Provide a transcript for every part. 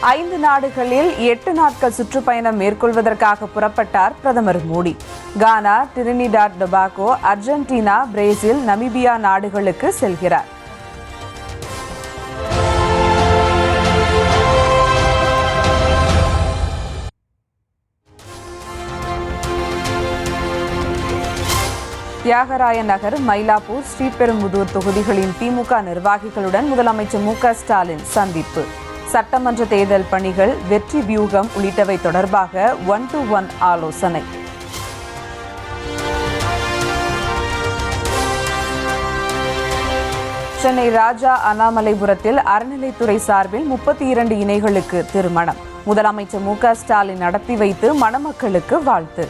5 நாடுகளில் 8 நாட்கள் சுற்றுப்பயணம் மேற்கொள்வதற்காக புறப்பட்டார் பிரதமர் Modi. Ghana, Trinidad Tobago, Argentina, Brazil, Namibia நாடுகளுக்கு செல்கிறார். தியாகராய நகர், மயிலாப்பூர், ஸ்ரீபெரும்புதூர் தொகுதிகளின் திமுக நிர்வாகிகளுடன் முதலமைச்சர் மு.க.ஸ்டாலின் சந்திப்பு. சட்டமன்ற தேர்தல் பணிகள், வெற்றி வியூகம் உள்ளிட்டவை தொடர்பாக 1-to-1 ஆலோசனை. சென்னை ராஜா அண்ணாமலைபுரத்தில் அறநிலைத்துறை சார்பில் 32 இணைகளுக்கு திருமணம். முதலமைச்சர் மு.க.ஸ்டாலின் நடத்தி வைத்து மணமக்களுக்கு வாழ்த்து.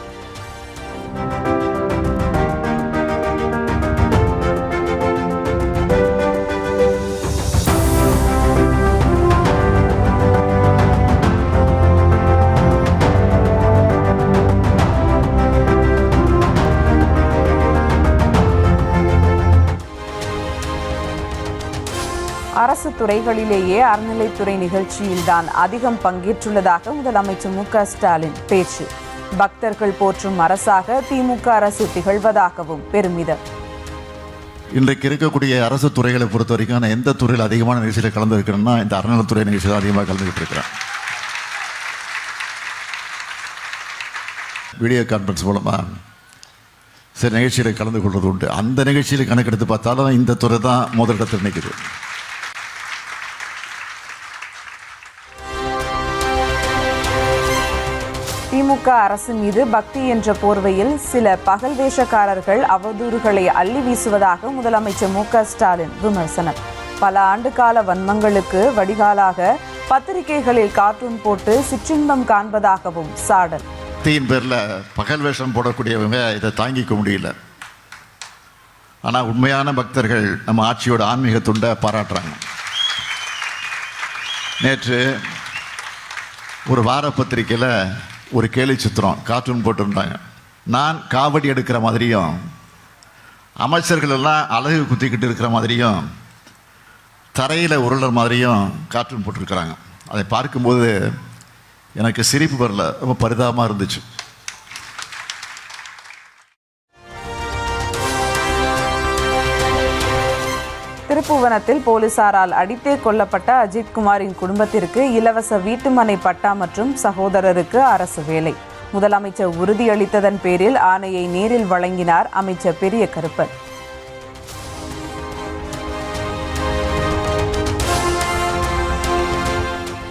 அரசு துறைகளிலேயே அறநிலைத்துறை நிகழ்ச்சியில்தான் அதிகம் பங்கேற்றுள்ளதாக முதலமைச்சர் மு.க.ஸ்டாலின் பேச்சு. பக்தர்கள் போற்றும் அரசாக திமுக அரசு திகழ்வதாகவும் பெருமிதம். இன்றைக்கு இருக்கக்கூடிய அரசு துறைகளை பொறுத்த வரைக்கும் நான் எந்த துறையில் அதிகமான நிகழ்ச்சியில் கலந்துருக்கிறேன்னா இந்த அறநிலைத்துறை நிகழ்ச்சியில் அதிகமாக கலந்துக்கிட்டு இருக்கிறேன். வீடியோ கான்ஃபரன்ஸ் மூலமாக சில நிகழ்ச்சியில் கலந்து கொள்வது உண்டு. அந்த நிகழ்ச்சியில் கணக்கெடுத்து பார்த்தாலும் இந்த துறை தான் முதலிடத்தில் நிற்குது. திமுக அரசு மீது பக்தி என்ற போர்வையில் சில பகல் வேஷக்காரர்கள் அவதூறுகளை அள்ளி வீசுவதாக முதலமைச்சர் மு.க.ஸ்டாலின் விமர்சனம். பல ஆண்டுகால வன்மங்களுக்கு வடிகாலாக பத்திரிகைகளில் கார்ட்டூன் போட்டு சிற்றின்பம் காண்பதாகவும் சாடல். தீயின் பேரில் பகல் வேஷம் போடக்கூடியவங்க இதை தாங்கிக்க முடியல. ஆனால் உண்மையான பக்தர்கள் நம்ம ஆட்சியோட ஆன்மீக துண்டை பாராட்டுறாங்க. நேற்று ஒரு வார பத்திரிக்கையில் ஒரு கேலி சித்திரம் கார்ட்டூன் போட்டிருந்தாங்க. நான் காவடி எடுக்கிற மாதிரியும் அமைச்சர்கள் எல்லாம் அழகு குத்திக்கிட்டு இருக்கிற மாதிரியும் தரையில் உருளர் மாதிரியும் கார்ட்டூன் போட்டிருக்கிறாங்க. அதை பார்க்கும்போது எனக்கு சிரிப்பு வரல, ரொம்ப பரிதாபமாக இருந்துச்சு. திருப்புவனத்தில் போலீசாரால் அடித்தே கொல்லப்பட்ட அஜித்குமாரின் குடும்பத்திற்கு இலவச வீட்டுமனை பட்டா மற்றும் சகோதரருக்கு அரசு வேலை. முதலமைச்சர் உறுதியளித்ததன் பேரில் ஆணையை நேரில் வழங்கினார் அமைச்சர் பெரிய கருப்பன்.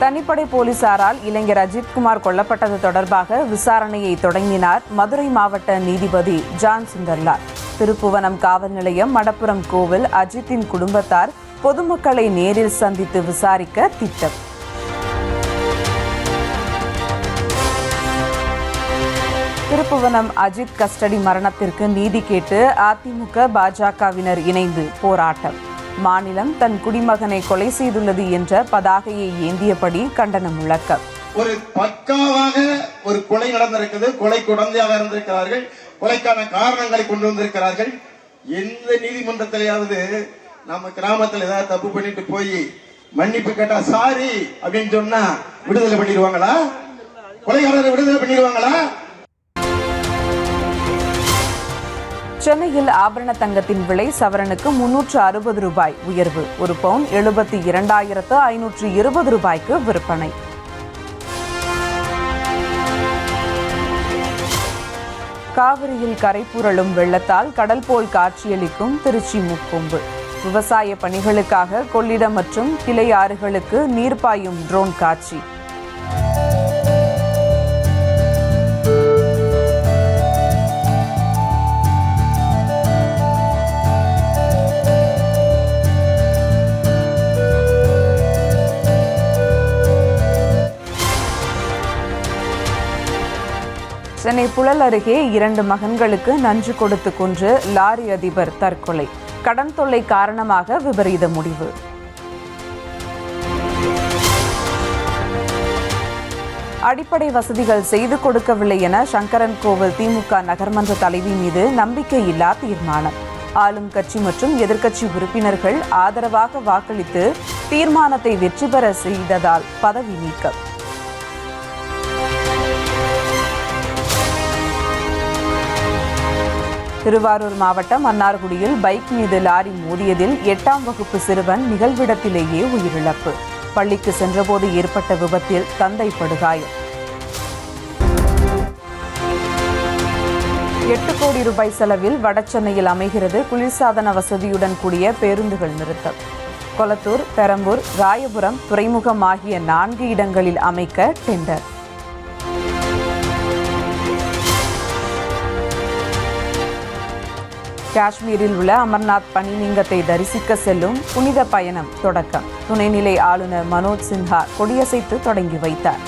தனிப்படை போலீசாரால் இளைஞர் அஜித்குமார் கொல்லப்பட்டது தொடர்பாக விசாரணையை தொடங்கினார் மதுரை மாவட்ட நீதிபதி ஜான் சுந்தர்லால். திருப்புவனம் காவல் நிலையம், மடப்புரம் கோவில், அஜித்தின் குடும்பத்தார் பொதுமக்களை நேரில் சந்தித்து விசாரிக்க திட்டம். திருப்புவனம் அஜித் கஸ்டடி மரணத்திற்கு நீதி கேட்டு அதிமுக, பாஜகவினர் இணைந்து போராட்டம். மாநிலம் தன் குடிமகனை கொலை செய்துள்ளது என்ற பதாகையை ஏந்தியபடி கண்டன முழக்கம். ஒரு பக்காவாக ஒரு கொலை நடந்திருக்கிறது. கொலை குழந்தையாக இருந்திருக்கிறார்கள். கொலைக்கான காரணங்களை கொண்டு வந்திருக்கிறார்கள். எந்த நீதிமன்றத்திலேயாவது நம்ம கிராமத்தில் ஏதாவது தப்பு பண்ணிட்டு போய் மன்னிப்பு கேட்டா சாரி அப்படின்னு சொன்னா விடுதலை பண்ணிடுவாங்களா? கொலைகாரரை விடுதலை பண்ணிடுவாங்களா? சென்னையில் ஆபரண தங்கத்தின் விலை சவரனுக்கு 360 ரூபாய் உயர்வு. ஒரு பவுன் 72,520 ரூபாய்க்கு விற்பனை. காவிரியில் கரை புரளும் வெள்ளத்தால் கடல் போல் காட்சியளிக்கும் திருச்சி முக்கொம்பு. விவசாய பணிகளுக்காக கொள்ளிடம் மற்றும் கிளை ஆறுகளுக்கு நீர் பாயும் ட்ரோன் காட்சி. சென்னை புழல் அருகே 2 மகன்களுக்கு நஞ்சு கொடுத்து கொன்று லாரி அதிபர் தற்கொலை. கடன் தொல்லை காரணமாக விபரீத முடிவு. அடிப்படை வசதிகள் செய்து கொடுக்கவில்லை என சங்கரன் கோவில் திமுக நகர்மன்ற தலைவி மீது நம்பிக்கையில்லா தீர்மானம். ஆளும் கட்சி மற்றும் எதிர்க்கட்சி உறுப்பினர்கள் ஆதரவாக வாக்களித்து தீர்மானத்தை வெற்றி பெற செய்ததால் பதவி நீக்கம். திருவாரூர் மாவட்டம் மன்னார்குடியில் பைக் மீது லாரி மோதியதில் 8ஆம் வகுப்பு சிறுவன் நிகழ்விடத்திலேயே உயிரிழப்பு. பள்ளிக்கு சென்றபோது ஏற்பட்ட விபத்தில் தந்தை படுகாயம். 8 கோடி ரூபாய் செலவில் வடசென்னையில் அமைகிறது குளிர்சாதன வசதியுடன் கூடிய பேருந்துகள் நிறுத்தம். கொளத்தூர், பெரம்பூர், ராயபுரம், துறைமுகம் ஆகிய 4 இடங்களில் அமைக்க டெண்டர். காஷ்மீரில் உள்ள அமர்நாத் பனிலிங்கத்தை தரிசிக்க செல்லும் புனித பயணம் தொடக்கம். துணைநிலை ஆளுநர் மனோஜ் சின்ஹா கொடியசைத்து தொடங்கி வைத்தார்.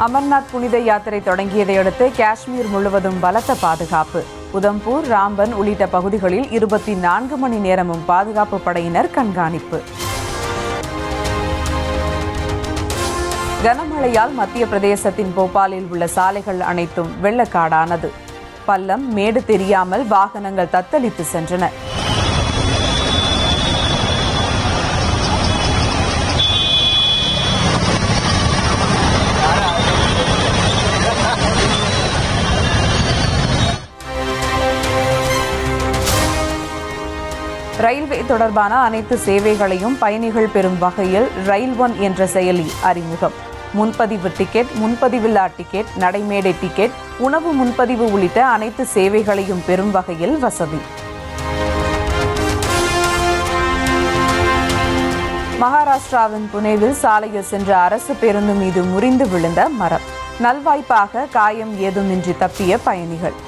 அமர்நாத் புனித யாத்திரை தொடங்கியதை அடுத்து காஷ்மீர் முழுவதும் பலத்த பாதுகாப்பு. உதம்பூர், ராம்பன் உள்ளிட்ட பகுதிகளில் 24 மணி நேரமும் பாதுகாப்பு படையினர் கண்காணிப்பு. கனமழையால் மத்திய பிரதேசத்தின் போபாலில் உள்ள சாலைகள் அனைத்தும் வெள்ளக்காடானது. பள்ளம், மேடு தெரியாமல் வாகனங்கள் தத்தளித்து சென்றன. ரயில்வே தொடர்பான அனைத்து சேவைகளையும் பயணிகள் பெறும் வகையில் ரயில் ஒன் என்ற செயலி அறிமுகம். முன்பதிவு டிக்கெட், முன்பதிவில்லா டிக்கெட், நடைமேடை டிக்கெட், உணவு முன்பதிவு உள்ளிட்ட அனைத்து சேவைகளையும் பெறும் வகையில் வசதி. மகாராஷ்டிராவின் புனேவில் சாலையில் சென்ற அரசு பேருந்து மீது முறிந்து விழுந்த மரம். நல்வாய்ப்பாக காயம் ஏதுமின்றி தப்பிய பயணிகள்.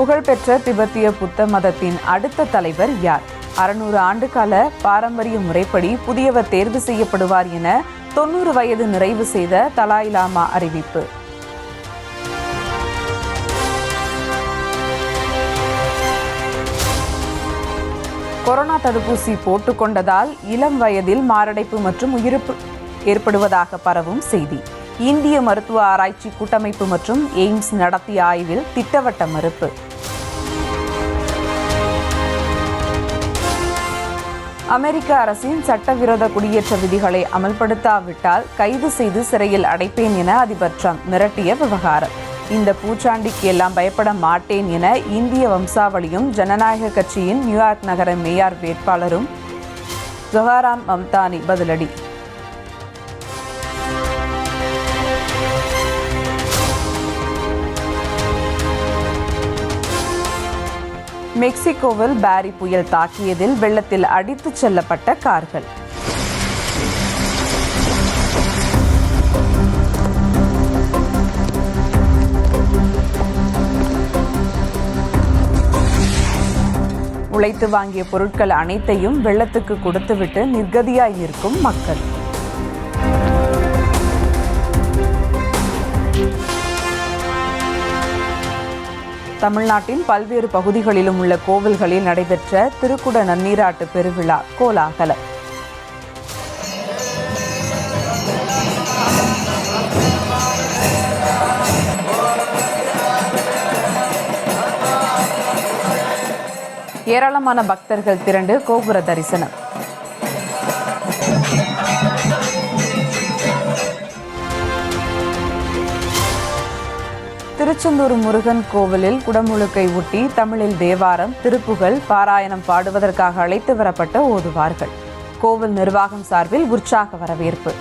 புகழ்பெற்ற திபெத்திய புத்த மதத்தின் அடுத்த தலைவர் யார்? 600 ஆண்டுகால பாரம்பரிய முறைப்படி புதியவர் தேர்வு செய்யப்படுவார் என 90 வயது நிறைவு செய்த தலாய் லாமா அறிவிப்பு. கொரோனா தடுப்பூசி போட்டுக்கொண்டதால் இளம் வயதில் மாரடைப்பு மற்றும் உயிரிழப்பு ஏற்படுவதாக பரவும் செய்தி. இந்திய மருத்துவ ஆராய்ச்சி கூட்டமைப்பு மற்றும் எய்ம்ஸ் நடத்திய ஆய்வில் திட்டவட்ட மறுப்பு. அமெரிக்க அரசின் சட்டவிரோத குடியேற்ற விதிகளை அமல்படுத்தாவிட்டால் கைது செய்து சிறையில் அடைப்பேன் என அதிபர் ட்ரம்ப் மிரட்டிய விவகாரம். இந்த பூச்சாண்டிக்கு எல்லாம் பயப்பட மாட்டேன் என இந்திய வம்சாவளியும் ஜனநாயக கட்சியின் நியூயார்க் நகர மேயர் வேட்பாளரும் ஜொஹரான் மம்தானி பதிலடி. மெக்சிகோவில் பாரி புயல் தாக்கியதில் வெள்ளத்தில் அடித்துச் செல்லப்பட்ட கார்கள். உழைத்து வாங்கிய பொருட்கள் அனைத்தையும் வெள்ளத்துக்கு கொடுத்துவிட்டு நிர்கதியாய் நிற்கும் மக்கள். தமிழ்நாட்டின் பல்வேறு பகுதிகளிலும் உள்ள கோவில்களில் நடைபெற்ற திருக்குட நன்னீராட்டு பெருவிழா கோலாகலம். ஏராளமான பக்தர்கள் திரண்டு கோபுர தரிசனம். திருச்செந்தூர் முருகன் கோவிலில் குடமுழுக்கை ஒட்டி தமிழில் தேவாரம், திருப்புகழ், பாராயணம் பாடுவதற்காக அழைத்து வரப்பட்ட ஓதுவார்கள். கோவில் நிர்வாகம் சார்பில் உற்சாக வரவேற்பு.